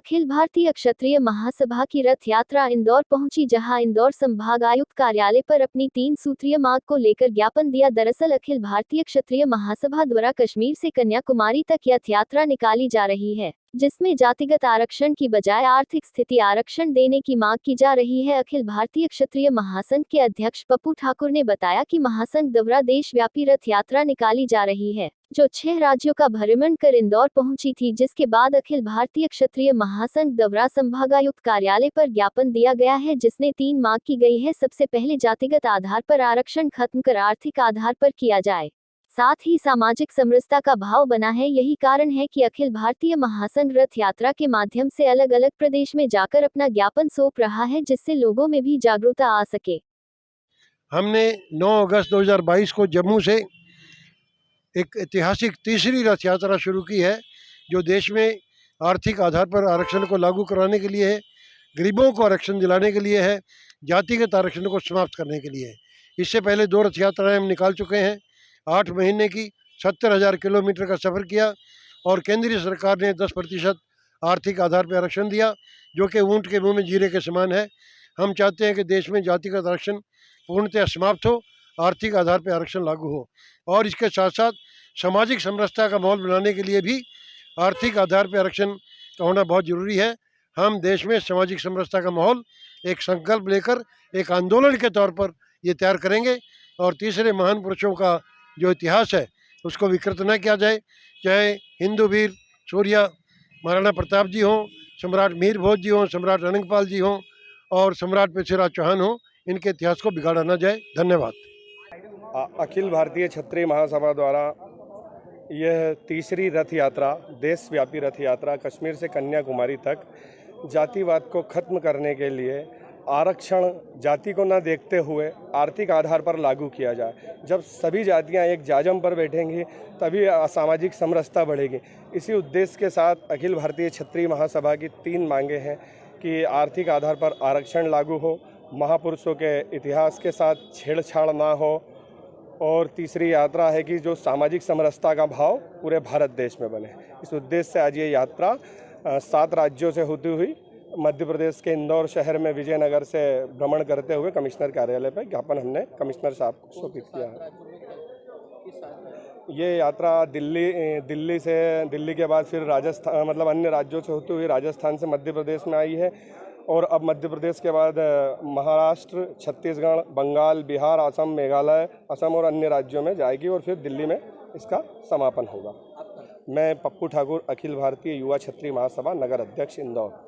अखिल भारतीय क्षत्रिय महासभा की रथ यात्रा इंदौर पहुंची, जहां इंदौर संभाग आयुक्त कार्यालय पर अपनी 3 सूत्रीय मांग को लेकर ज्ञापन दिया। दरअसल अखिल भारतीय क्षत्रिय महासभा द्वारा कश्मीर से कन्याकुमारी तक रथ यात्रा निकाली जा रही है, जिसमें जातिगत आरक्षण की बजाय आर्थिक स्थिति आरक्षण देने की मांग की जा रही है। अखिल भारतीय क्षत्रिय महासंघ के अध्यक्ष पप्पू ठाकुर ने बताया कि महासंघ द्वारा देशव्यापी रथ यात्रा निकाली जा रही है, जो 6 राज्यों का भ्रमण कर इंदौर पहुंची थी, जिसके बाद अखिल भारतीय क्षत्रिय महासंघ द्वारा संभागायुक्त कार्यालय पर ज्ञापन दिया गया है, जिसमें 3 मांग की गई है। सबसे पहले जातिगत आधार पर आरक्षण खत्म कर आर्थिक आधार पर किया जाए, साथ ही सामाजिक समरसता का भाव बना है। यही कारण है कि अखिल भारतीय महासंघ रथ यात्रा के माध्यम से अलग अलग प्रदेश में जाकर अपना ज्ञापन सौंप रहा है, जिससे लोगों में भी जागरूकता आ सके। हमने 9 अगस्त 2022 को जम्मू से एक ऐतिहासिक तीसरी रथ यात्रा शुरू की है, जो देश में आर्थिक आधार पर आरक्षण को लागू कराने के लिए है, गरीबों को आरक्षण दिलाने के लिए है, जातिगत आरक्षण को समाप्त करने के लिए है। इससे पहले 2 रथ यात्राएं हम निकाल चुके हैं। 8 महीने की 70,000 किलोमीटर का सफ़र किया और केंद्रीय सरकार ने 10% आर्थिक आधार पर आरक्षण दिया, जो कि ऊँट के मुँह में जीरे के समान है। हम चाहते हैं कि देश में जातिगत आरक्षण पूर्णतः समाप्त हो, आर्थिक आधार पर आरक्षण लागू हो, और इसके साथ साथ सामाजिक समरसता का माहौल बनाने के लिए भी आर्थिक आधार पर आरक्षण का होना बहुत ज़रूरी है। हम देश में सामाजिक समरसता का माहौल एक संकल्प लेकर एक आंदोलन के तौर पर ये तैयार करेंगे, और तीसरे महान पुरुषों का जो इतिहास है उसको विकृत न किया जाए। चाहे हिंदू वीर सूर्या महाराणा प्रताप जी हों, सम्राट मीर भोज जी हों, सम्राट अनंगपाल जी हों और सम्राट पृथ्वीराज चौहान हों, इनके इतिहास को बिगाड़ा न जाए। धन्यवाद। अखिल भारतीय क्षत्रिय महासभा द्वारा यह तीसरी रथ यात्रा, देशव्यापी रथ यात्रा कश्मीर से कन्याकुमारी तक जातिवाद को खत्म करने के लिए आरक्षण जाति को न देखते हुए आर्थिक आधार पर लागू किया जाए। जब सभी जातियां एक जाजम पर बैठेंगी तभी सामाजिक समरसता बढ़ेगी। इसी उद्देश्य के साथ अखिल भारतीय क्षत्रिय महासभा की 3 मांगे हैं कि आर्थिक आधार पर आरक्षण लागू हो, महापुरुषों के इतिहास के साथ छेड़छाड़ ना हो, और तीसरी यात्रा है कि जो सामाजिक समरसता का भाव पूरे भारत देश में बने। इस उद्देश्य से आज ये यात्रा 7 राज्यों से होती हुई मध्य प्रदेश के इंदौर शहर में विजयनगर से भ्रमण करते हुए कमिश्नर कार्यालय पर ज्ञापन हमने कमिश्नर साहब को सौंपित किया है। ये यात्रा दिल्ली के बाद फिर राजस्थान, मतलब अन्य राज्यों से होती हुई राजस्थान से मध्य प्रदेश में आई है, और अब मध्य प्रदेश के बाद महाराष्ट्र, छत्तीसगढ़, बंगाल, बिहार, असम, मेघालय, असम और अन्य राज्यों में जाएगी, और फिर दिल्ली में इसका समापन होगा। मैं पप्पू ठाकुर, अखिल भारतीय युवा क्षत्रिय महासभा नगर अध्यक्ष, इंदौर।